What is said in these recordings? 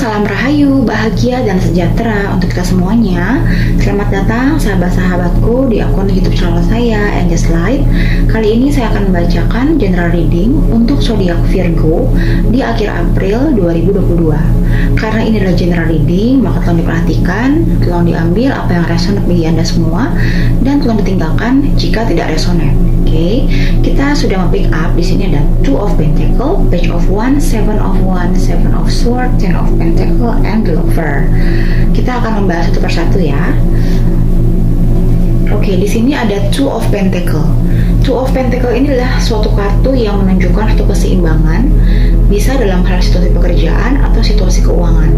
salam rahayu, bahagia dan sejahtera untuk kita semuanya. Selamat datang sahabat-sahabatku di akun YouTube channel saya, Angels Light. Kali ini saya akan membacakan general reading untuk zodiak Virgo di akhir April 2022. Karena ini adalah general reading, maka tolong diperhatikan, tolong diambil apa yang resonate bagi Anda semua, dan tolong ditinggalkan jika tidak resonate. Oke, kita sudah pick up. Di sini ada Two of Pentacle, Page of Wands, Seven of Wands, Seven of Swords, Ten of Pentacle, and the Lover. Kita akan membahas satu persatu ya. Oke, di sini ada Two of Pentacle. Two of Pentacle ini adalah suatu kartu yang menunjukkan satu keseimbangan, bisa dalam hal situasi pekerjaan atau situasi keuangan.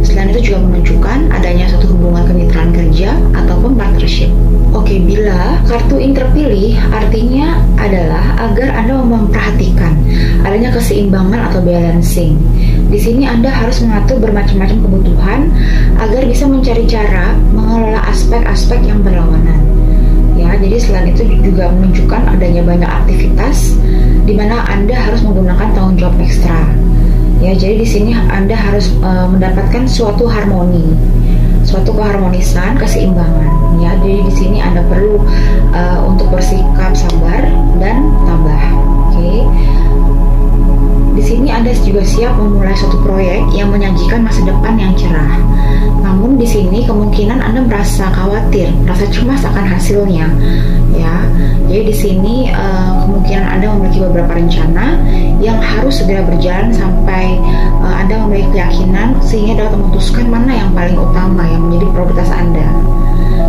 Selain itu juga menunjukkan adanya suatu hubungan kemitraan kerja ataupun partnership. Oke, bila kartu ini terpilih, artinya adalah agar Anda memperhatikan adanya keseimbangan atau balancing. Di sini Anda harus mengatur bermacam-macam kebutuhan agar bisa mencari cara mengelola aspek-aspek yang berlawanan. Ya, jadi selain itu juga menunjukkan adanya banyak aktivitas di mana Anda harus menggunakan tanggung jawab ekstra. Ya, jadi di sini Anda harus mendapatkan suatu harmoni, suatu keharmonisan, keseimbangan. Ya, jadi di sini Anda perlu untuk bersikap sabar dan tabah. Oke. Di sini Anda juga siap memulai suatu proyek yang menyajikan masa depan yang cerah. Namun di sini kemungkinan Anda merasa khawatir, merasa cemas akan hasilnya. Ya, jadi di sini kemungkinan Anda memiliki beberapa rencana yang harus segera berjalan sampai Anda memiliki keyakinan sehingga dapat memutuskan mana yang paling utama yang menjadi prioritas Anda.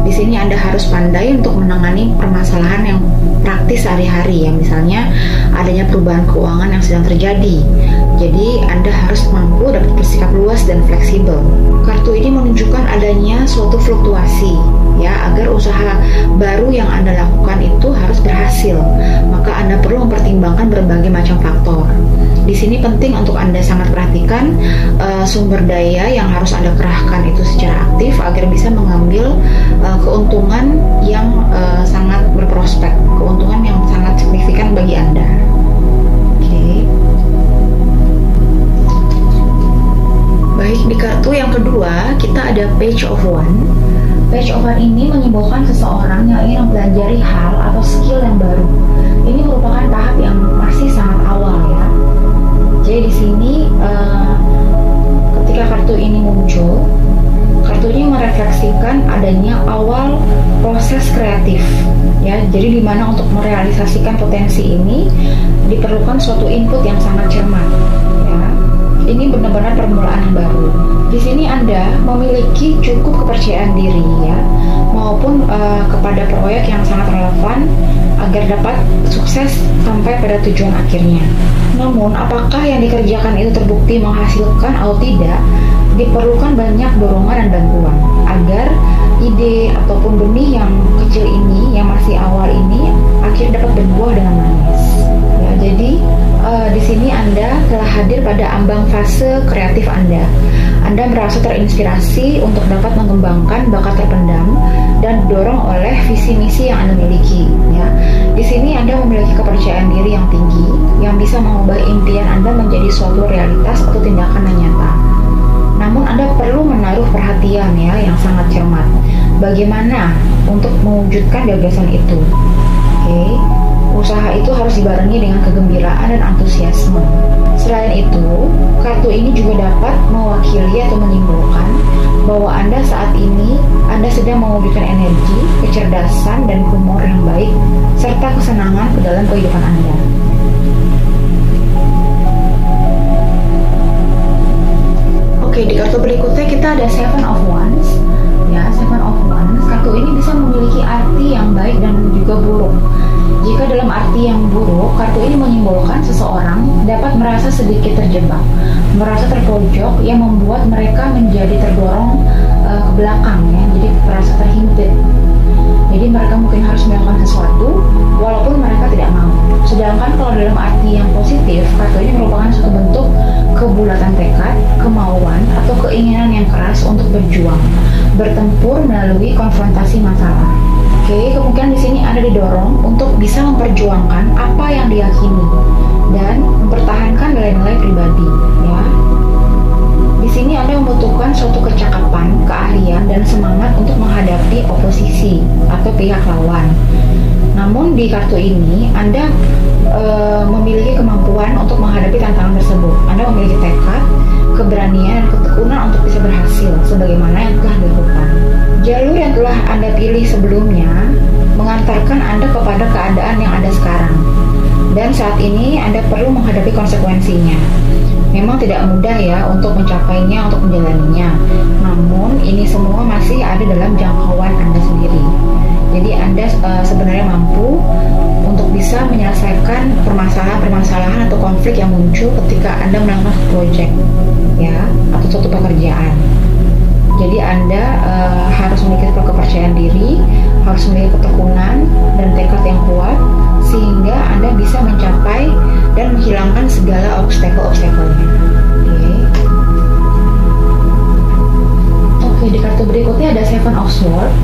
Di sini Anda harus pandai untuk menangani permasalahan yang praktis sehari-hari ya, misalnya adanya perubahan keuangan yang sedang terjadi. Jadi Anda harus mampu dapat bersikap luas dan fleksibel. Kartu ini menunjukkan adanya suatu fluktuasi ya, agar usaha baru yang Anda lakukan itu harus berhasil. Maka Anda perlu mempertimbangkan berbagai macam faktor. Di sini penting untuk Anda sangat perhatikan sumber daya yang harus Anda kerahkan itu secara aktif agar bisa mengambil keuntungan yang sangat berprospek, keuntungan yang sangat signifikan bagi Anda. Oke. Baik, di kartu yang kedua kita ada Page of Wands. Page of Wands ini menyimbolkan seseorang yang ingin mempelajari hal atau skill yang baru. Ini merupakan tahap yang masih sangat awal ya. Jadi di sini ketika kartu ini muncul, kartu ini merefleksikan adanya awal proses kreatif ya. Jadi di mana untuk merealisasikan potensi ini diperlukan suatu input yang sangat cermat ya. Ini benar-benar permulaan yang baru. Di sini Anda memiliki cukup kepercayaan diri ya, maupun kepada proyek yang sangat relevan agar dapat sukses sampai pada tujuan akhirnya. Namun, apakah yang dikerjakan itu terbukti menghasilkan atau tidak, diperlukan banyak dorongan dan bantuan agar ide ataupun benih yang kecil ini, yang masih awal ini, akhirnya dapat berbuah dengan manis. Ya, jadi di sini Anda telah hadir pada ambang fase kreatif Anda. Anda merasa terinspirasi untuk dapat mengembangkan bakat terpendam dan didorong oleh visi misi yang Anda miliki. Ya, di sini Anda memiliki kepercayaan diri yang tinggi, yang bisa mengubah impian Anda menjadi suatu realitas atau tindakan yang nyata. Namun Anda perlu menaruh perhatian ya yang sangat cermat. Bagaimana untuk mewujudkan gagasan itu? Oke. Usaha itu harus dibarengi dengan kegembiraan dan antusiasme. Selain itu, kartu ini juga dapat mewakili atau menyimpulkan bahwa Anda saat ini Anda sedang mewujudkan energi, kecerdasan, dan humor yang baik, serta kesenangan ke dalam kehidupan Anda. Oke, di kartu berikutnya kita ada Seven of Wands. Ya, Seven of Wands. Kartu ini bisa memiliki arti yang baik dan juga buruk. Jika dalam arti yang buruk, kartu ini menyimbolkan seseorang dapat merasa sedikit terjebak, merasa terpojok yang membuat mereka menjadi terdorong ke belakang ya, jadi merasa terhimpit. Jadi mereka mungkin harus melakukan sesuatu walaupun mereka tidak mau. Sedangkan kalau dalam arti yang positif, kartu ini merupakan suatu bentuk kebulatan tekad, kemauan, atau keinginan yang keras untuk berjuang, bertempur melalui konfrontasi masalah. Oke, kemungkinan di sini Anda didorong untuk bisa memperjuangkan apa yang diyakini dan mempertahankan nilai-nilai pribadi, ya. Di Di sini Anda membutuhkan suatu kecakapan, keahlian, dan semangat untuk menghadapi oposisi atau pihak lawan. Namun di kartu ini Anda memiliki kemampuan untuk menghadapi tantangan tersebut. Anda memiliki tekad, keberanian, dan ketekunan untuk bisa berhasil sebagaimana yang telah dilakukan. Jalur yang telah Anda pilih sebelumnya mengantarkan Anda kepada keadaan yang ada sekarang. Dan saat ini Anda perlu menghadapi konsekuensinya. Memang tidak mudah ya untuk mencapainya, untuk menjalaninya. Namun ini semua masih ada dalam jangkauan Anda sendiri. Jadi Anda sebenarnya mampu untuk bisa menyelesaikan permasalahan atau konflik yang muncul ketika Anda melakukan proyek ya, atau suatu pekerjaan. Jadi Anda harus memiliki kepercayaan diri, harus memiliki ketekunan dan tekad yang kuat sehingga Anda bisa mencapai dan menghilangkan segala obstacle-obstacle-nya. Oke, di kartu berikutnya ada Seven of Swords.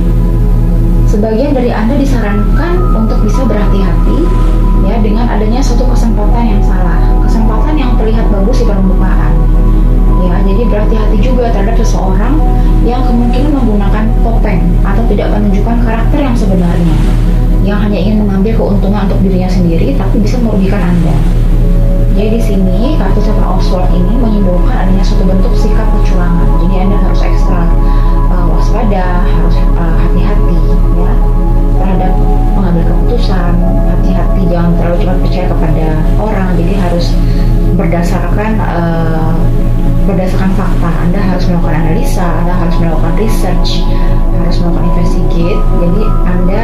Sebagian dari Anda disarankan untuk bisa berhati-hati ya dengan adanya suatu kesempatan yang salah, kesempatan yang terlihat bagus di permukaan. Ya, jadi berhati-hati juga terhadap seseorang yang kemungkinan menggunakan topeng atau tidak menunjukkan karakter yang sebenarnya, yang hanya ingin mengambil keuntungan untuk dirinya sendiri tapi bisa merugikan Anda. Jadi di sini kartu Seven of Swords ini menyimbolkan adanya suatu bentuk sikap kecurangan. Jadi Anda harus ekstra waspada, harus hati-hati ya terhadap mengambil keputusan, hati-hati jangan terlalu cepat percaya kepada orang. Jadi harus berdasarkan fakta. Anda harus melakukan analisa, Anda harus melakukan research, harus melakukan investigate. Jadi Anda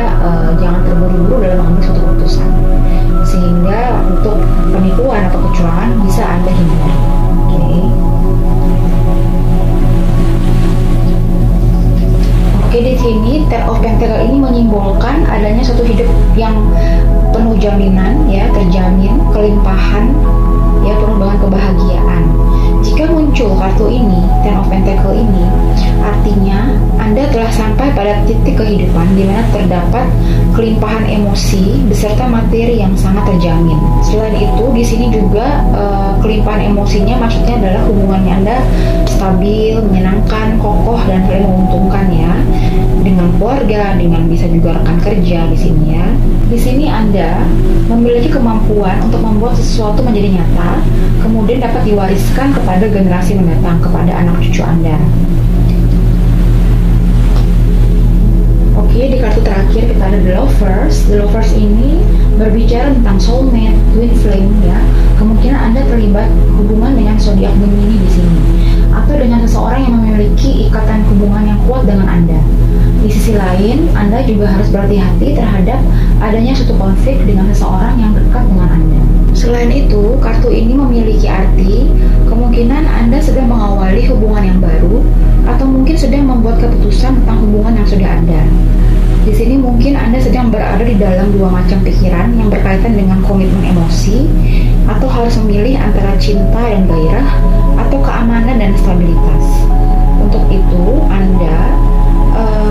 jangan terburu-buru dalam mengambil suatu keputusan, sehingga untuk penipuan atau kecurangan bisa Anda hindari. Oke, di sini Ten of Pentacle ini menyimbolkan adanya suatu hidup yang penuh jaminan, ya, terjamin, kelimpahan, ya, penuh dengan kebahagiaan. Jika muncul kartu ini, Ten of Pentacle ini, artinya Anda telah sampai pada titik kehidupan di mana terdapat kelimpahan emosi beserta materi yang sangat terjamin. Selain itu, di sini juga kelimpahan emosinya maksudnya adalah hubungannya Anda stabil, menyenangkan, kokoh, dan saling menguntungkan ya, dengan keluarga, dengan bisa juga rekan kerja di sini ya. Di sini Anda memiliki kemampuan untuk membuat sesuatu menjadi nyata, kemudian dapat diwariskan kepada generasi mendatang, kepada anak cucu Anda. Oke, di kartu terakhir kita ada The Lovers. The Lovers ini berbicara tentang soulmate, twin flame ya. Kemungkinan Anda terlibat hubungan dengan zodiak Gemini di sini, atau dengan seseorang yang memiliki ikatan hubungan yang kuat dengan Anda. Di sisi lain, Anda juga harus berhati-hati terhadap adanya suatu konflik dengan seseorang yang dekat dengan Anda. Selain itu, kartu ini memiliki arti kemungkinan Anda sedang mengawali hubungan yang baru, atau mungkin sedang membuat keputusan tentang hubungan yang sudah ada. Di sini mungkin Anda sedang berada di dalam dua macam pikiran yang berkaitan dengan komitmen emosi, atau harus memilih antara cinta dan gairah, atau keamanan dan stabilitas. Untuk itu, Anda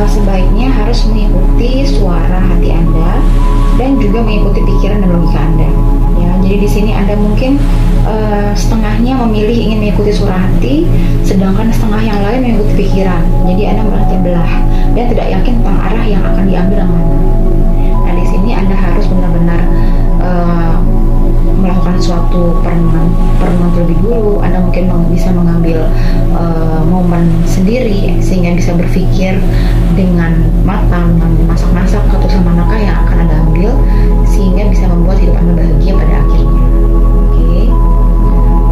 sebaiknya harus mengikuti suara hati Anda dan juga mengikuti pikiran dan logika Anda. Ya, jadi di sini Anda mungkin setengahnya memilih ingin mengikuti suara hati, sedangkan setengah yang lain mengikuti pikiran. Jadi Anda merasa terbelah dan tidak yakin tentang arah yang akan diambil yang mana. Nah, di sini Anda harus benar-benar melakukan suatu perenungan terlebih dulu. Anda mungkin bisa mengambil momen sendiri sehingga bisa berpikir dengan matang, masak-masak keputusan manakah yang akan Anda ambil sehingga bisa membuat hidup Anda bahagia pada akhirnya. Oke.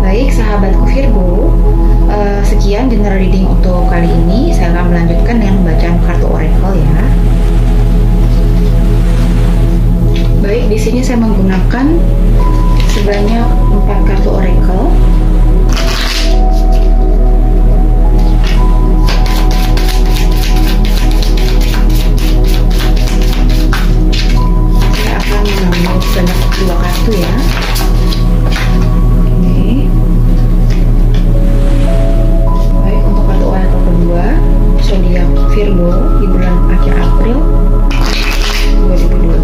Baik, sahabatku Virgo, sekian general reading untuk kali ini. Saya akan melanjutkan dengan pembacaan kartu oracle ya. Baik, di sini saya menggunakan sebanyak 4 kartu oracle. Saya akan mengambil sebanyak 2 kartu ya. Oke. Baik, untuk kartu oracle kedua, zodiak Virgo di bulan akhir April 2022.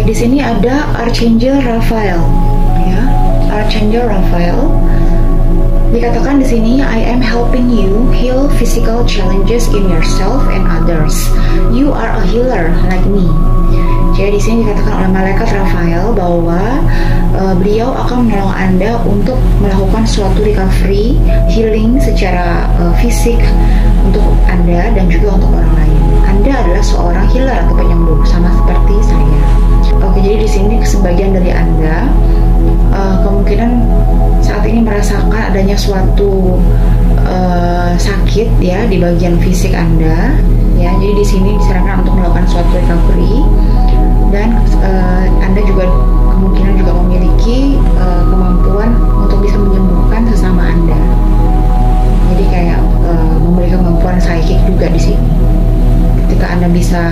Di sini ada Archangel Raphael, ya. Archangel Raphael dikatakan di sini, I am helping you heal physical challenges in yourself and others. You are a healer like me. Jadi di sini dikatakan oleh malaikat Raphael bahwa beliau akan menolong Anda untuk melakukan suatu recovery, healing secara fisik untuk Anda dan juga untuk orang lain. Anda adalah seorang healer atau penyembuh, sama seperti saya. Oke, jadi di sini sebagian dari Anda kemungkinan saat ini merasakan adanya suatu sakit ya di bagian fisik Anda, ya. Jadi di sini disarankan untuk melakukan suatu recovery, dan Anda juga kemungkinan juga memiliki kemampuan untuk bisa menyembuhkan sesama Anda. Jadi kayak memiliki kemampuan psychic juga di sini. Ketika Anda bisa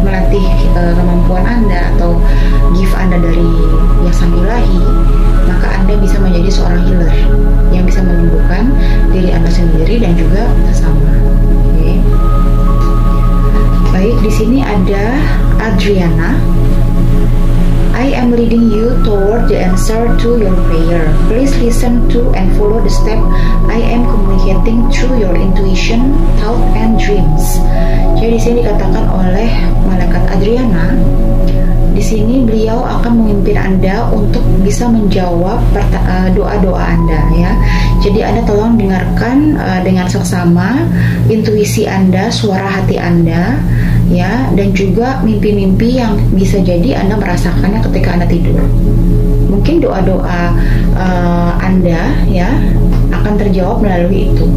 melatih kemampuan Anda atau gift Anda dari Yang Sang Ilahi, maka Anda bisa menjadi seorang healer yang bisa menyembuhkan diri Anda sendiri dan juga sesama. Okay. Baik, di sini ada Adriana. I am leading you toward the answer to your prayer. Please listen to and follow the step I am communicating through your intuition, thought, and dreams. Jadi di sini dikatakan oleh malaikat Adriana, di sini beliau akan memimpin Anda untuk bisa menjawab doa-doa Anda, ya. Jadi Anda tolong dengarkan dengan seksama intuisi Anda, suara hati Anda, ya, dan juga mimpi-mimpi yang bisa jadi Anda merasakannya ketika Anda tidur. Mungkin doa-doa Anda, ya, akan terjawab melalui itu.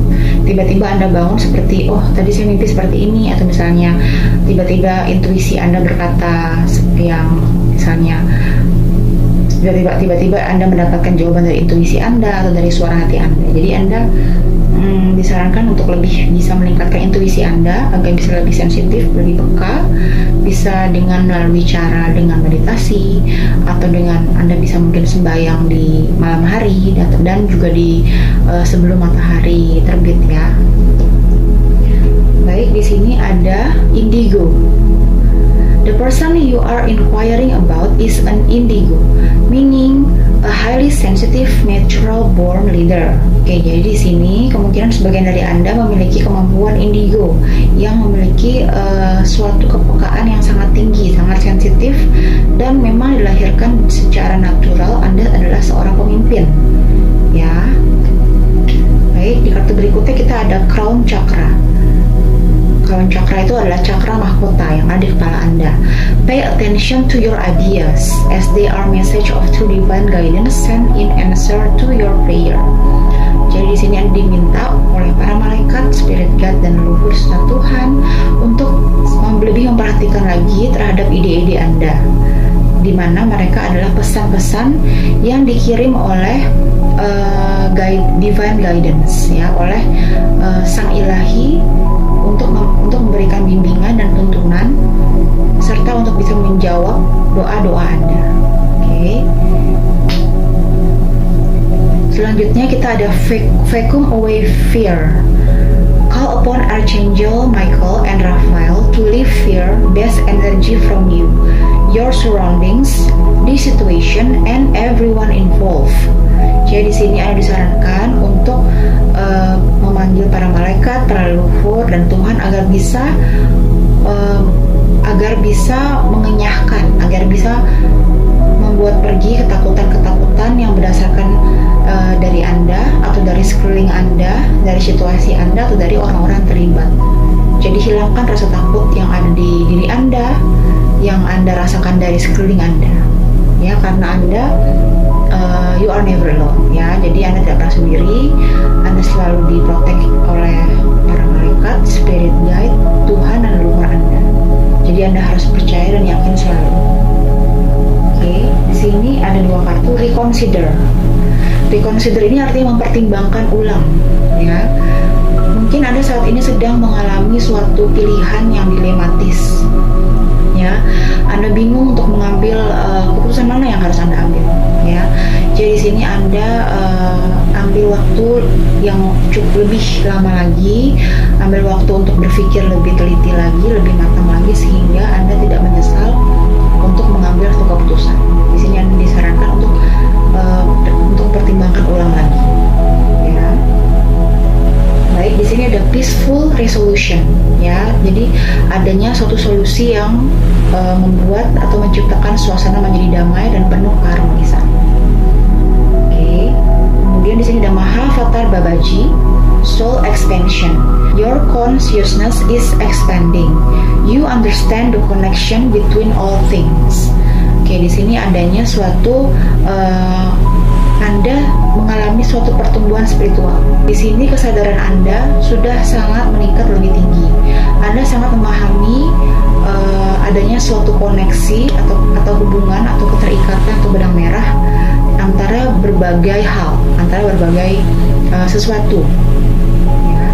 Tiba-tiba Anda bangun seperti, oh tadi saya mimpi seperti ini, atau misalnya tiba-tiba intuisi Anda berkata yang misalnya tiba-tiba Anda mendapatkan jawaban dari intuisi Anda atau dari suara hati Anda. Jadi Anda disarankan untuk lebih bisa meningkatkan intuisi Anda agar bisa lebih sensitif, lebih peka, bisa dengan melalui cara dengan meditasi, atau dengan Anda bisa mungkin sembahyang di malam hari dan juga di sebelum matahari terbit, ya. Baik, di sini ada Indigo. The person you are inquiring about is an indigo, meaning a highly sensitive, natural born leader. Oke, jadi di sini kemungkinan sebagian dari Anda memiliki kemampuan indigo yang memiliki suatu kepekaan yang sangat tinggi, sangat sensitif, dan memang dilahirkan secara natural. Anda adalah seorang pemimpin, ya. Baik, di kartu berikutnya kita ada Crown Chakra. Crown Chakra itu adalah cakra mahkota yang ada di kepala Anda. Pay attention to your ideas as they are message of true divine guidance sent in answer to your prayer. Jadi di sini Anda diminta oleh para malaikat, spirit guide, dan leluhur serta Tuhan untuk lebih memperhatikan lagi terhadap ide-ide Anda, di mana mereka adalah pesan-pesan yang dikirim oleh divine guidance, ya, oleh Sang Ilahi untuk memberikan bimbingan dan tuntunan serta untuk bisa menjawab doa-doa Anda. Oke. Selanjutnya kita ada Vacuum Away Fear. Call upon Archangel Michael and Raphael to leave fear, best energy from you, your surroundings, the situation, and everyone involved. Jadi di sini Anda disarankan untuk memanggil para malaikat, para leluhur, dan Tuhan agar bisa mengenyahkan, agar bisa membuat pergi ketakutan-ketakutan yang berdasarkan dari Anda atau dari sekeliling Anda, dari situasi Anda atau dari orang-orang terlibat. Jadi hilangkan rasa takut yang ada di diri Anda, yang Anda rasakan dari sekeliling Anda, ya, karena Anda you are never alone, ya. Jadi Anda tidak pernah sendiri. Anda selalu diprotek oleh para malaikat, spirit guide, Tuhan, dan leluhur Anda. Jadi Anda harus percaya dan yakin selalu. Oke, di sini ada dua kartu reconsider. Reconsider ini artinya mempertimbangkan ulang, ya. Mungkin Anda saat ini sedang mengalami suatu pilihan yang dilematis, ya. Anda bingung untuk mengambil keputusan mana yang harus Anda ambil, ya. Jadi di sini Anda ambil waktu yang cukup lebih lama lagi, ambil waktu untuk berpikir lebih teliti lagi, lebih matang lagi, sehingga solusi yang membuat atau menciptakan suasana menjadi damai dan penuh keharmonisan. Oke. Kemudian di sini ada Mahavatar Babaji, soul expansion. Your consciousness is expanding. You understand the connection between all things. Oke, di sini adanya suatu Anda mengalami suatu pertumbuhan spiritual. Di sini kesadaran Anda sudah sangat meningkat lebih tinggi. Anda sangat memahami adanya suatu koneksi atau hubungan atau keterikatan atau benang merah antara berbagai hal, antara berbagai sesuatu. Ya.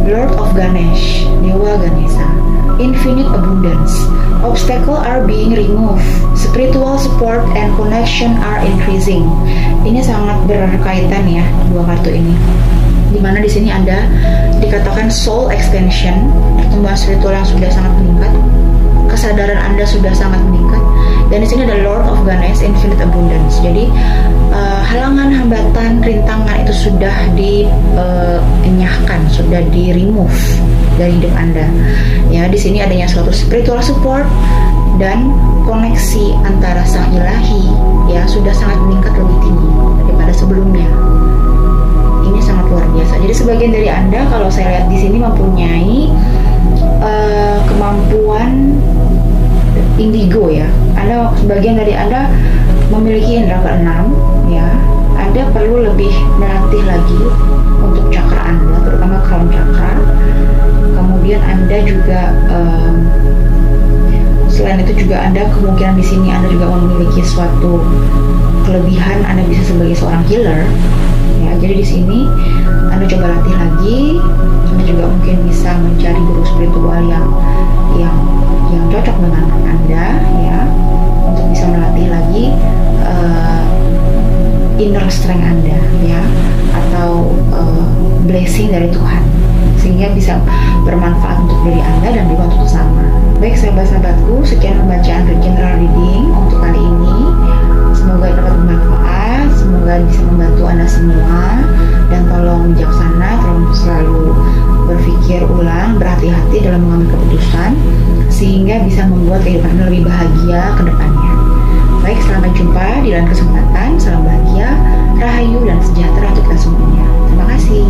Lord of Ganesh, Dewa Ganesha, infinite abundance. Obstacles are being removed. Spiritual support and connection are increasing. Ini sangat berkaitan ya, dua kartu ini. Dimana di sini Anda dikatakan soul expansion, pertumbuhan spiritual yang sudah sangat meningkat, kesadaran Anda sudah sangat meningkat, dan di sini ada Lord of Ganesh, infinite abundance. Jadi halangan, hambatan, rintangan itu sudah dienyahkan, sudah di remove dari hidup Anda. Ya, di sini adanya suatu spiritual support dan koneksi antara sang ilahi ya sudah sangat meningkat lebih tinggi daripada sebelumnya. Ini sangat luar biasa. Jadi sebagian dari Anda kalau saya lihat di sini mempunyai kemampuan indigo ya. Sebagian dari Anda memiliki indera keenam ya. Anda perlu lebih melatih lagi untuk cakra Anda, terutama crown chakra. Kemudian Anda juga selain itu juga Anda kemungkinan di sini Anda juga memiliki suatu kelebihan, Anda bisa sebagai seorang healer. Ya, jadi di sini Anda coba latih lagi. Anda juga mungkin bisa mencari guru spiritual yang cocok dengan Anda ya, untuk bisa melatih lagi inner strength Anda ya, atau blessing dari Tuhan, sehingga bisa bermanfaat untuk diri Anda dan juga untuk sesama. Baik sahabat-sahabatku, sekian pembacaan general reading untuk kali ini. Semoga dapat bermanfaat, semoga bisa membantu Anda semua, dan tolong bijaksana, tolong selalu berpikir ulang, berhati-hati dalam mengambil keputusan, sehingga bisa membuat kehidupan Anda lebih bahagia ke depannya. Baik, sampai jumpa di lain kesempatan. Salam bahagia, rahayu, dan sejahtera untuk kita semuanya. Terima kasih.